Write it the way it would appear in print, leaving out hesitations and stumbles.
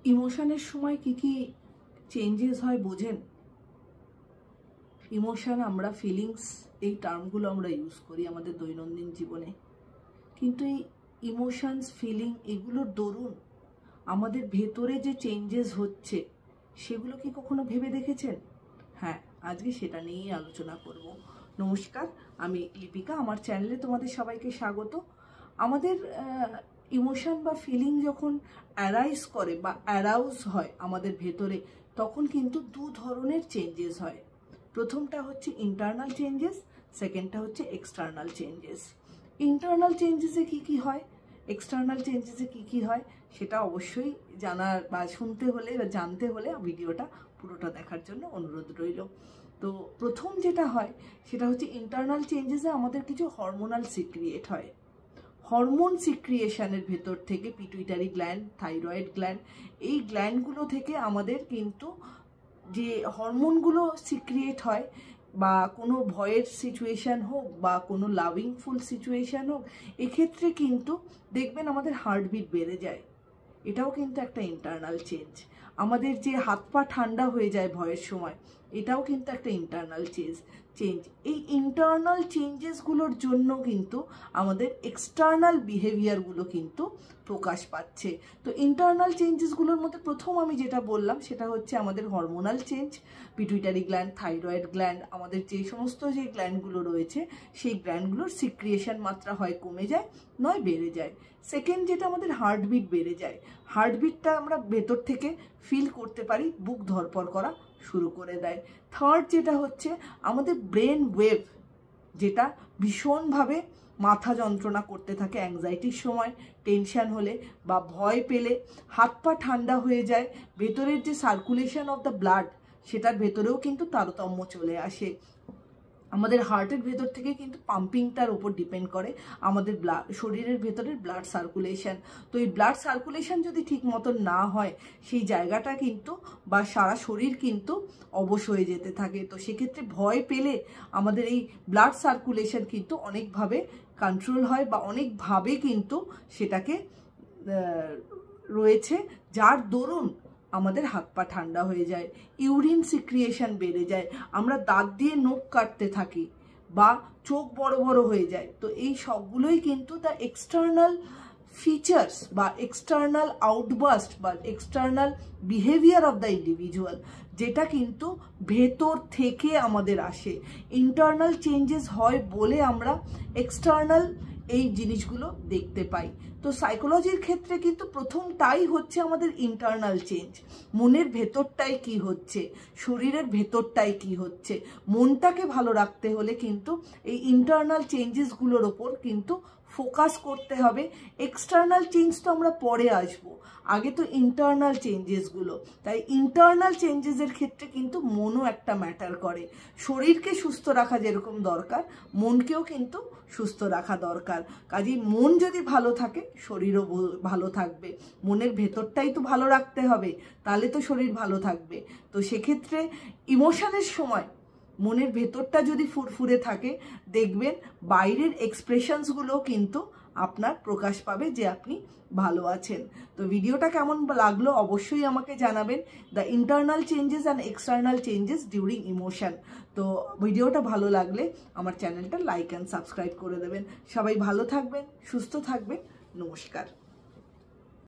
ইমোশনের সময় কি চেঞ্জেস হয় বোঝেন? ইমোশন, আমরা ফিলিংস, এই টার্মগুলো আমরা ইউজ করি আমাদের দৈনন্দিন জীবনে, কিন্তু এই ইমোশনস, ফিলিং, এগুলোর দরুন আমাদের ভেতরে যে চেঞ্জেস হচ্ছে সেগুলো কি কখনো ভেবে দেখেছেন? হ্যাঁ, আজকে সেটা নিয়েই আলোচনা করব। নমস্কার, আমি লিপিকা, আমার চ্যানেলে তোমাদের সবাইকে স্বাগত। আমাদের ইমোশন বা ফিলিং যখন অ্যারাইজ করে বা অ্যারাউজ হয় আমাদের ভেতরে, তখন কিন্তু দু ধরনের চেঞ্জেস হয়। প্রথমটা হচ্ছে ইন্টারনাল চেঞ্জেস, সেকেন্ডটা হচ্ছে এক্সটার্নাল চেঞ্জেস। ইন্টারনাল চেঞ্জেসে কি হয়, এক্সটার্নাল চেঞ্জেসে কি হয়, সেটা অবশ্যই জানার বা শুনতে হলে বা জানতে হলে ভিডিওটা পুরোটা দেখার জন্য অনুরোধ রইল। তো প্রথম যেটা হয় সেটা হচ্ছে ইন্টারনাল চেঞ্জেসে আমাদের কিছু হরমোনাল সিক্রিয়েট হয়। হরমোন সিক্রিয়েশনের ভেতর থেকে পিটুইটারি গ্ল্যান্ড, থাইরয়েড গ্ল্যান্ড, এই গ্ল্যান্ডগুলো থেকে আমাদের কিন্তু যে হরমোনগুলো সিক্রিয়েট হয়, বা কোনো ভয়ের সিচুয়েশান হোক বা কোনো লাভিংফুল সিচুয়েশান হোক, এক্ষেত্রে কিন্তু দেখবেন আমাদের হার্টবিট বেড়ে যায়। এটাও কিন্তু একটা ইন্টারনাল চেঞ্জ। আমাদের যে হাত পা ঠান্ডা হয়ে যায় ভয়ের সময়, এটাও কিন্তু একটা ইন্টারনাল চেঞ্জ। এই ইন্টারনাল চেঞ্জেসগুলোর জন্য কিন্তু আমাদের এক্সটার্নাল বিহেভিয়ারগুলো কিন্তু প্রকাশ পাচ্ছে। তো ইন্টারনাল চেঞ্জেসগুলোর মধ্যে প্রথম আমি যেটা বললাম সেটা হচ্ছে আমাদের hormonal change. Pituitary gland, thyroid gland, আমাদের যে সমস্ত যে গ্ল্যান্ডগুলো রয়েছে সেই গ্ল্যান্ডগুলোর সিক্রিয়েশন মাত্রা হয় কমে যায়, নয় বেড়ে যায়। সেকেন্ড যেটা, আমাদের হার্টবিট বেড়ে যায়। হার্টবিটটা আমরা ভেতর থেকে ফিল করতে পারি, বুক ধরপড় করা শুরু করে দেয়। থার্ড যেটা হচ্ছে আমাদের ব্রেন ওয়েভ, যেটা ভীষণভাবে মাথা যন্ত্রণা করতে থাকে অ্যাংজাইটির সময়, টেনশন হলে বা ভয় পেলে হাত পা ঠান্ডা হয়ে যায়। ভেতরের যে সার্কুলেশন অফ দ্য ব্লাড, সেটার ভেতরেও কিন্তু তারতম্য চলে আসে। আমাদের হার্টের ভেতর থেকে কিন্তু পাম্পিংটার উপর ডিপেন্ড করে আমাদের শরীরের ভেতরের ব্লাড সার্কুলেশন। তো এই ব্লাড সার্কুলেশন যদি ঠিক মতন না হয়, সেই জায়গাটা কিন্তু বা সারা শরীর কিন্তু অবশ হয়ে যেতে থাকে। তো সেক্ষেত্রে ভয় পেলে আমাদের এই ব্লাড সার্কুলেশন কিন্তু অনেকভাবে কন্ট্রোল হয় বা অনেকভাবে কিন্তু সেটাকে রয়েছে, যার দরুন আমাদের হাত পা ঠান্ডা হয়ে যায়, ইউরিন সিক্রিয়েশন বেড়ে যায়, আমরা দাঁত দিয়ে নখ কাটতে থাকি বা চোখ বড় বড় হয়ে যায়। তো এই সবগুলোই কিন্তু দ্য এক্সটার্নাল ফিচার্স বা এক্সটার্নাল আউটবাস্ট বা external behaviour of the individual, যেটা কিন্তু ভেতর থেকে আমাদের আসে। ইন্টারনাল চেঞ্জেস হয় বলে আমরা এক্সটার্নাল এই জিনিসগুলো দেখতে পাই। তো সাইকোলজির ক্ষেত্রে কিন্তু প্রথমটাই হচ্ছে আমাদের ইন্টারনাল চেঞ্জ। মনের ভেতরটাই কি হচ্ছে, শরীরের ভেতরটাই কি হচ্ছে, মনটাকে ভালো রাখতে হলে কিন্তু এই ইন্টারনাল চেঞ্জেসগুলোর ওপর কিন্তু ফোকাস করতে হবে। এক্সটার্নাল চেঞ্জ তো আমরা পরে আসবো, আগে তো ইন্টারনাল চেঞ্জেসগুলো। তাই ইন্টারনাল চেঞ্জেসের ক্ষেত্রে কিন্তু মনও একটা ম্যাটার করে। শরীরকে সুস্থ রাখা যেরকম দরকার, মনকেও কিন্তু সুস্থ রাখা দরকার। কাজেই মন যদি ভালো থাকে, শরীরও ভালো থাকবে। মনের ভেতরটাই তো ভালো রাখতে হবে, তাহলে তো শরীর ভালো থাকবে। তো সেক্ষেত্রে ইমোশনের সময় মনের ভেতরটা যদি ফুরফুরে থাকে, দেখবেন বাইরের এক্সপ্রেশনসগুলোও কিন্তু আপনার প্রকাশ পাবে যে আপনি ভালো আছেন। তো ভিডিওটা কেমন লাগলো অবশ্যই আমাকে জানাবেন। The internal changes and external changes during emotion. তো ভিডিওটা ভালো লাগলে আমার চ্যানেলটা লাইক অ্যান্ড সাবস্ক্রাইব করে দেবেন। সবাই ভালো থাকবেন, সুস্থ থাকবেন। নমস্কার।